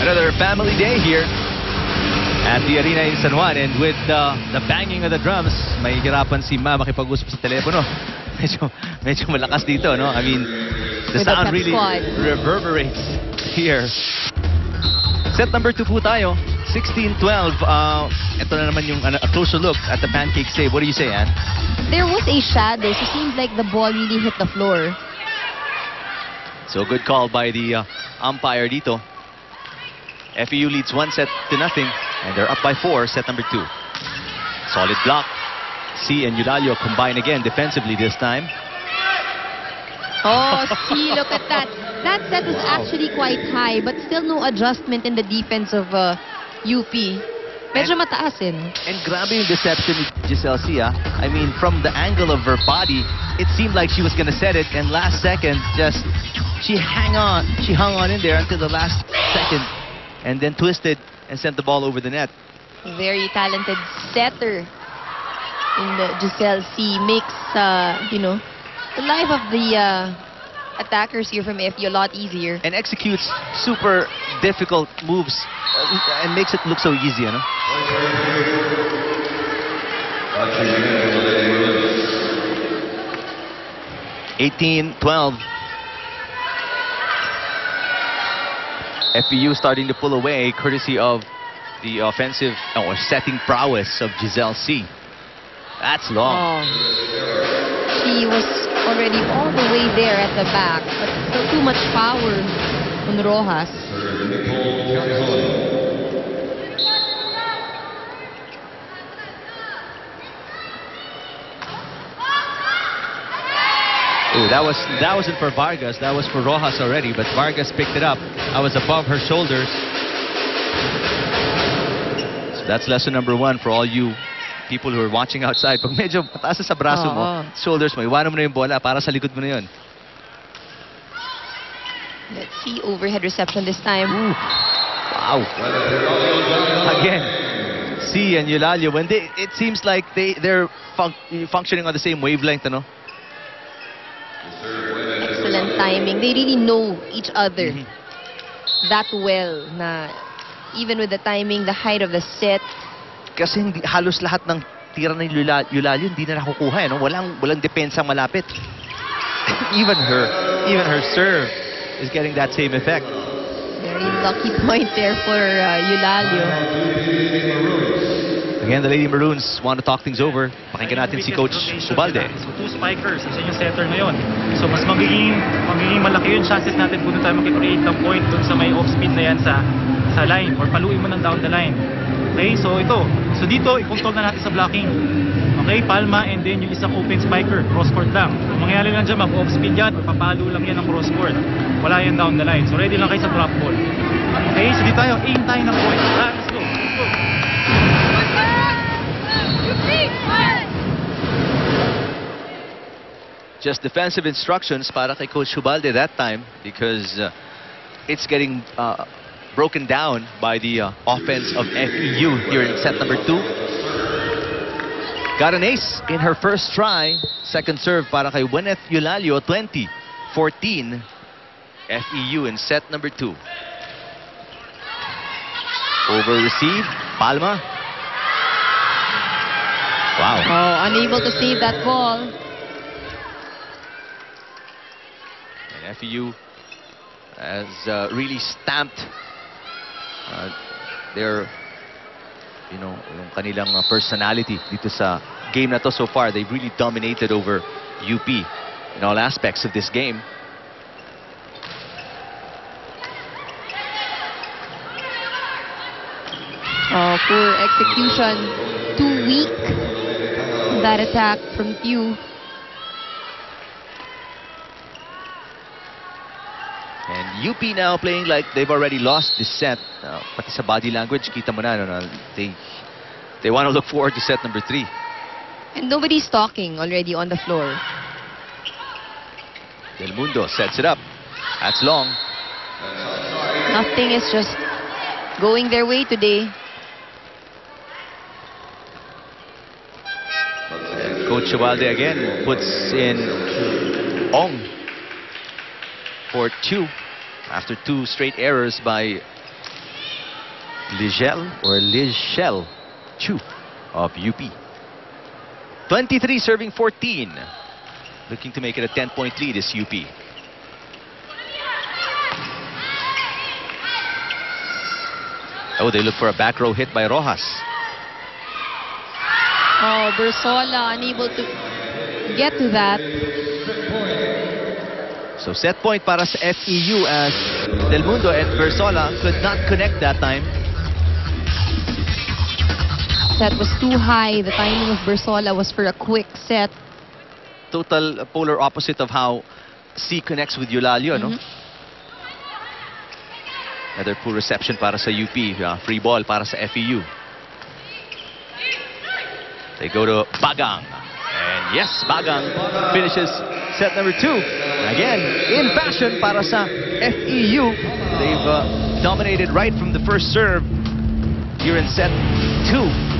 Another family day here at the arena in San Juan, and with the banging of the drums, may hirapan si Ma makipag-usap sa telepono. medyo malakas dito, no? I mean, the sound really reverberates here. Set number 2 po tayo, 16-12. Ito na naman yung a closer look at the pancake save. What do you say, Ann? There was a shadow, so it seems like the ball really hit the floor. So good call by the umpire dito. FEU leads 1-0, and they're up by 4, set number 2. Solid block. C and Eulalia combine again defensively this time. Oh, see, look at that. That set is actually quite high, but still no adjustment in the defense of UP. Medyo mataas eh. And grabe yung deception ni Giselle C. I mean, from the angle of her body, it seemed like she was gonna set it, and last second, just she hung on in there until the last second, and then twisted and sent the ball over the net. Very talented setter in the Giselle C. Makes, you know, the life of the attackers here from FEU a lot easier. And executes super difficult moves and makes it look so easy, you know? (18-12). FEU starting to pull away, courtesy of the offensive or setting prowess of Giselle C. That's long. Oh. She was already all the way there at the back, but still too much power on Rojas. Ooh, that wasn't for Vargas. That was for Rojas already, but Vargas picked it up. That was above her shoulders. So that's lesson number 1 for all you people who are watching outside. Pag medyo mataas sa braso mo, shoulders mo, iwanan mo na yung bola para sa likod mo na yun. Let's see overhead reception this time. Ooh. Wow. Again, C and Eulalia, when it seems like they're functioning on the same wavelength, ano? Excellent timing. They really know each other that well na even with the timing, the height of the set. Kasi halos lahat ng tira ng Eulalia hindi na nakukuha, no? Walang depensa malapit. even her serve is getting that same effect. Very lucky point there for Eulalia. Again, the Lady Maroons want to talk things over. Pakinggan natin si Coach Ubalde. So 2 spikers, isa yung setter ngayon. So mas magiging malaki yung chances natin kung tayo makikreate ng point dun sa may off-speed na yan sa line or paluin mo ng down the line. Okay, so ito. So dito, i-control na natin sa blocking. Okay, palma and then yung isang open spiker, cross-court lang. Kung mangyayari lang dyan, mag-off-speed yan or papalo lang yan ng cross-court. Wala yan down the line. So ready lang kayo sa drop ball. Okay, so dito tayo, aim tayo ng point. Let's go. Let's go. Just defensive instructions para kay Coach Ubalde that time, because it's getting broken down by the offense of FEU here in set number 2. Got an ace in her first try. Second serve para kay Gwyneth Eulalia, 20-14. FEU in set number 2. Over receive, Palma. Wow. Oh, unable to save that ball. And FEU has really stamped their, you know, yung kanilang personality dito sa game na to so far. They've really dominated over UP in all aspects of this game. Oh, poor execution. Too weak. That attack from FEU. And UP now playing like they've already lost this set. Pati sa body language, kita mo na, they want to look forward to set number 3. And nobody's talking already on the floor. Del Mundo sets it up. That's long. Nothing is just going their way today. And Coach Ubalde again puts in Ong for 2 after 2 straight errors by Lichelle Chu of UP. 23 serving 14. Looking to make it a 10-point lead is UP. Oh, they look for a back row hit by Rojas. Oh, Bersola unable to get to that. So set point para sa FEU as Del Mundo and Bersola could not connect that time. That was too high. The timing of Bersola was for a quick set. Total polar opposite of how C connects with Eulalio, no? Another poor reception para sa UP. Free ball para sa FEU. They go to Bagang. And yes, Bagang finishes set number 2. Again, in fashion para sa FEU. They've dominated right from the first serve here in set 2.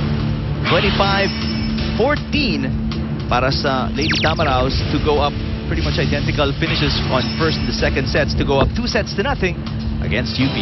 25-14 para sa Lady Tamaraos to go up pretty much identical finishes on first and the second sets to go up 2-0 against UP.